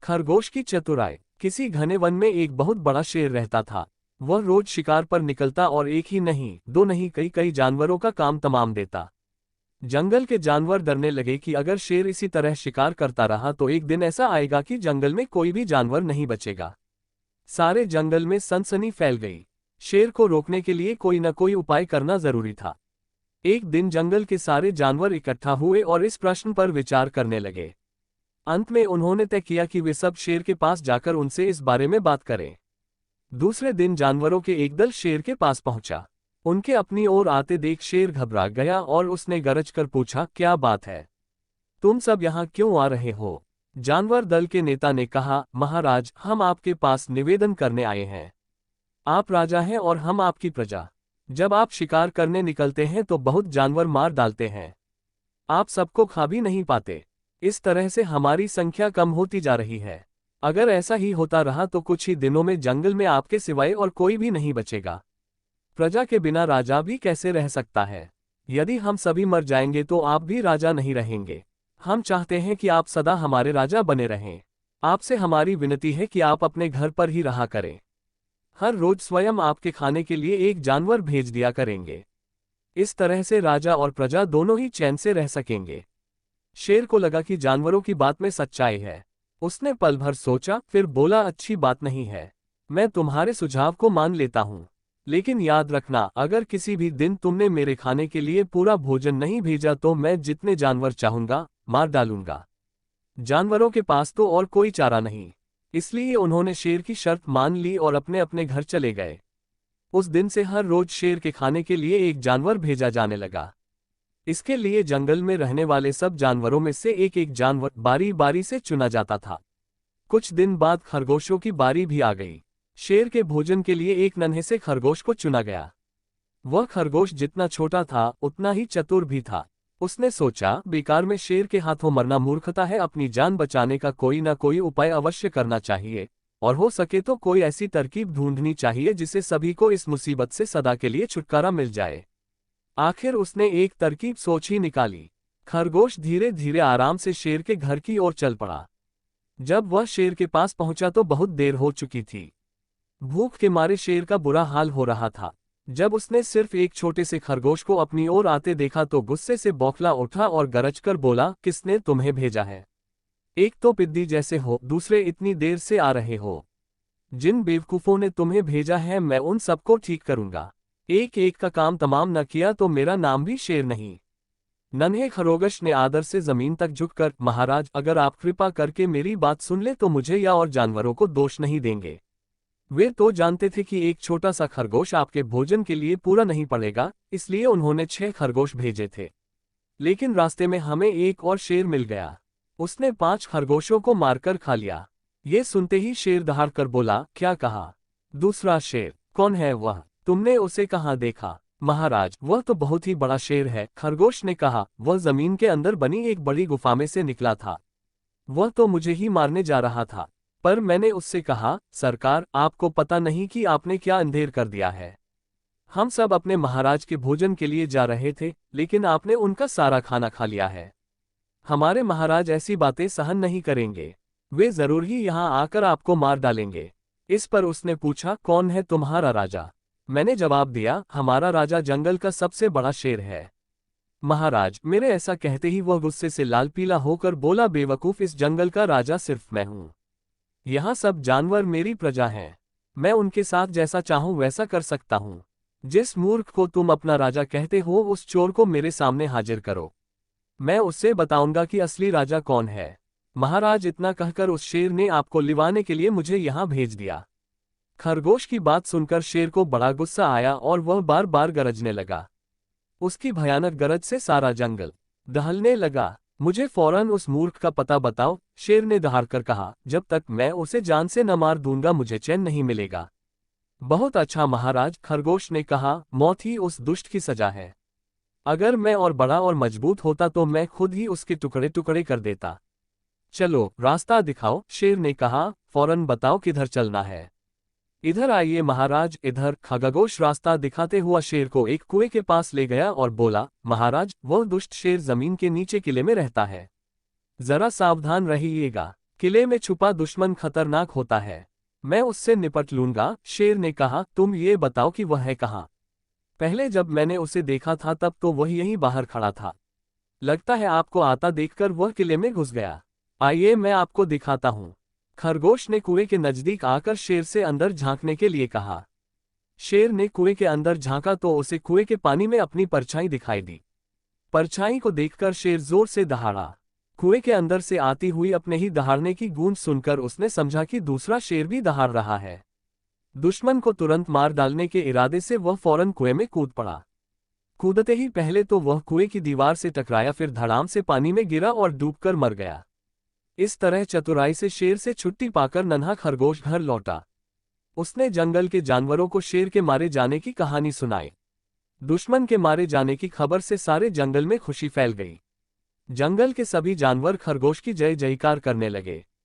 खरगोश की चतुराई। किसी घने वन में एक बहुत बड़ा शेर रहता था। वह रोज शिकार पर निकलता और एक ही नहीं, दो नहीं, कई कई जानवरों का काम तमाम देता। जंगल के जानवर डरने लगे कि अगर शेर इसी तरह शिकार करता रहा तो एक दिन ऐसा आएगा कि जंगल में कोई भी जानवर नहीं बचेगा। सारे जंगल में सनसनी फैल गई। शेर को रोकने के लिए कोई न कोई उपाय करना जरूरी था। एक दिन जंगल के सारे जानवर इकट्ठा हुए और इस प्रश्न पर विचार करने लगे। अंत में उन्होंने तय किया कि वे सब शेर के पास जाकर उनसे इस बारे में बात करें। दूसरे दिन जानवरों के एक दल शेर के पास पहुंचा। उनके अपनी ओर आते देख शेर घबरा गया और उसने गरज कर पूछा, क्या बात है? तुम सब यहाँ क्यों आ रहे हो? जानवर दल के नेता ने कहा, महाराज, हम आपके पास निवेदन करने आए हैं। आप राजा हैं और हम आपकी प्रजा। जब आप शिकार करने निकलते हैं तो बहुत जानवर मार डालते हैं। आप सबको खा भी नहीं पाते। इस तरह से हमारी संख्या कम होती जा रही है। अगर ऐसा ही होता रहा तो कुछ ही दिनों में जंगल में आपके सिवाय और कोई भी नहीं बचेगा। प्रजा के बिना राजा भी कैसे रह सकता है? यदि हम सभी मर जाएंगे तो आप भी राजा नहीं रहेंगे। हम चाहते हैं कि आप सदा हमारे राजा बने रहें। आपसे हमारी विनती है कि आप अपने घर पर ही रहा करें। हर रोज स्वयं आपके खाने के लिए एक जानवर भेज दिया करेंगे। इस तरह से राजा और प्रजा दोनों ही चैन से रह सकेंगे। शेर को लगा कि जानवरों की बात में सच्चाई है। उसने पल भर सोचा, फिर बोला, अच्छी बात नहीं है, मैं तुम्हारे सुझाव को मान लेता हूँ। लेकिन याद रखना, अगर किसी भी दिन तुमने मेरे खाने के लिए पूरा भोजन नहीं भेजा तो मैं जितने जानवर चाहूंगा मार डालूंगा। जानवरों के पास तो और कोई चारा नहीं, इसलिए उन्होंने शेर की शर्त मान ली और अपने अपने घर चले गए। उस दिन से हर रोज शेर के खाने के लिए एक जानवर भेजा जाने लगा। इसके लिए जंगल में रहने वाले सब जानवरों में से एक एक जानवर बारी बारी से चुना जाता था। कुछ दिन बाद खरगोशों की बारी भी आ गई। शेर के भोजन के लिए एक नन्हे से खरगोश को चुना गया। वह खरगोश जितना छोटा था उतना ही चतुर भी था। उसने सोचा, बेकार में शेर के हाथों मरना मूर्खता है, अपनी जान बचाने का कोई ना कोई उपाय अवश्य करना चाहिए, और हो सके तो कोई ऐसी तरकीब ढूंढनी चाहिए जिससे सभी को इस मुसीबत से सदा के लिए छुटकारा मिल जाए। आखिर उसने एक तरकीब सोच ही निकाली। खरगोश धीरे धीरे आराम से शेर के घर की ओर चल पड़ा। जब वह शेर के पास पहुंचा तो बहुत देर हो चुकी थी। भूख के मारे शेर का बुरा हाल हो रहा था। जब उसने सिर्फ एक छोटे से खरगोश को अपनी ओर आते देखा तो गुस्से से बौखला उठा और गरजकर बोला, किसने तुम्हें भेजा है? एक तो पिद्दी जैसे हो, दूसरे इतनी देर से आ रहे हो। जिन बेवकूफों ने तुम्हें भेजा है मैं उन सबको ठीक करूंगा। एक एक का काम तमाम न किया तो मेरा नाम भी शेर नहीं। नन्हे खरगोश ने आदर से जमीन तक झुककर, महाराज, अगर आप कृपा करके मेरी बात सुन ले तो मुझे या और जानवरों को दोष नहीं देंगे। वे तो जानते थे कि एक छोटा सा खरगोश आपके भोजन के लिए पूरा नहीं पड़ेगा, इसलिए उन्होंने 6 खरगोश भेजे थे। लेकिन रास्ते में हमें एक और शेर मिल गया। उसने 5 खरगोशों को मारकर खा लिया। ये सुनते ही शेर दहाड़ कर बोला, क्या कहा? दूसरा शेर? कौन है वह? तुमने उसे कहाँ देखा? महाराज, वह तो बहुत ही बड़ा शेर है, खरगोश ने कहा। वह जमीन के अंदर बनी एक बड़ी गुफा में से निकला था। वह तो मुझे ही मारने जा रहा था, पर मैंने उससे कहा, सरकार, आपको पता नहीं कि आपने क्या अंधेर कर दिया है। हम सब अपने महाराज के भोजन के लिए जा रहे थे, लेकिन आपने उनका सारा खाना खा लिया है। हमारे महाराज ऐसी बातें सहन नहीं करेंगे। वे जरूर ही यहाँ आकर आपको मार डालेंगे। इस पर उसने पूछा, कौन है तुम्हारा राजा? मैंने जवाब दिया, हमारा राजा जंगल का सबसे बड़ा शेर है। महाराज, मेरे ऐसा कहते ही वह गुस्से से लाल पीला होकर बोला, बेवकूफ, इस जंगल का राजा सिर्फ मैं हूँ। यहाँ सब जानवर मेरी प्रजा हैं। मैं उनके साथ जैसा चाहूं वैसा कर सकता हूँ। जिस मूर्ख को तुम अपना राजा कहते हो उस चोर को मेरे सामने हाजिर करो। मैं उससे बताऊंगा कि असली राजा कौन है। महाराज, इतना कहकर उस शेर ने आपको लिवाने के लिए मुझे यहाँ भेज दिया। खरगोश की बात सुनकर शेर को बड़ा गुस्सा आया और वह बार बार गरजने लगा। उसकी भयानक गरज से सारा जंगल दहलने लगा। मुझे फौरन उस मूर्ख का पता बताओ, शेर ने दहाड़कर कहा। जब तक मैं उसे जान से न मार दूंगा मुझे चैन नहीं मिलेगा। बहुत अच्छा महाराज, खरगोश ने कहा, मौत ही उस दुष्ट की सजा है। अगर मैं और बड़ा और मजबूत होता तो मैं खुद ही उसके टुकड़े टुकड़े कर देता। चलो, रास्ता दिखाओ, शेर ने कहा। फौरन बताओ किधर चलना है। इधर आइए महाराज, इधर। खरगोश रास्ता दिखाते हुआ शेर को एक कुएं के पास ले गया और बोला, महाराज, वह दुष्ट शेर जमीन के नीचे किले में रहता है। जरा सावधान रहिएगा। किले में छुपा दुश्मन खतरनाक होता है। मैं उससे निपट लूंगा, शेर ने कहा। तुम ये बताओ कि वह है कहाँ? पहले जब मैंने उसे देखा था तब तो वह यहीं बाहर खड़ा था। लगता है आपको आता देखकर वह किले में घुस गया। आइए मैं आपको दिखाता हूँ। खरगोश ने कुएं के नजदीक आकर शेर से अंदर झांकने के लिए कहा। शेर ने कुएं के अंदर झांका तो उसे कुएं के पानी में अपनी परछाई दिखाई दी। परछाई को देखकर शेर जोर से दहाड़ा। कुएं के अंदर से आती हुई अपने ही दहाड़ने की गूंज सुनकर उसने समझा कि दूसरा शेर भी दहाड़ रहा है। दुश्मन को तुरंत मार डालने के इरादे से वह फौरन कुएं में कूद पड़ा। कूदते ही पहले तो वह कुएं की दीवार से टकराया, फिर धड़ाम से पानी में गिरा और डूबकर मर गया। इस तरह चतुराई से शेर से छुट्टी पाकर नन्हा खरगोश घर लौटा। उसने जंगल के जानवरों को शेर के मारे जाने की कहानी सुनाई। दुश्मन के मारे जाने की खबर से सारे जंगल में खुशी फैल गई। जंगल के सभी जानवर खरगोश की जय जयकार करने लगे।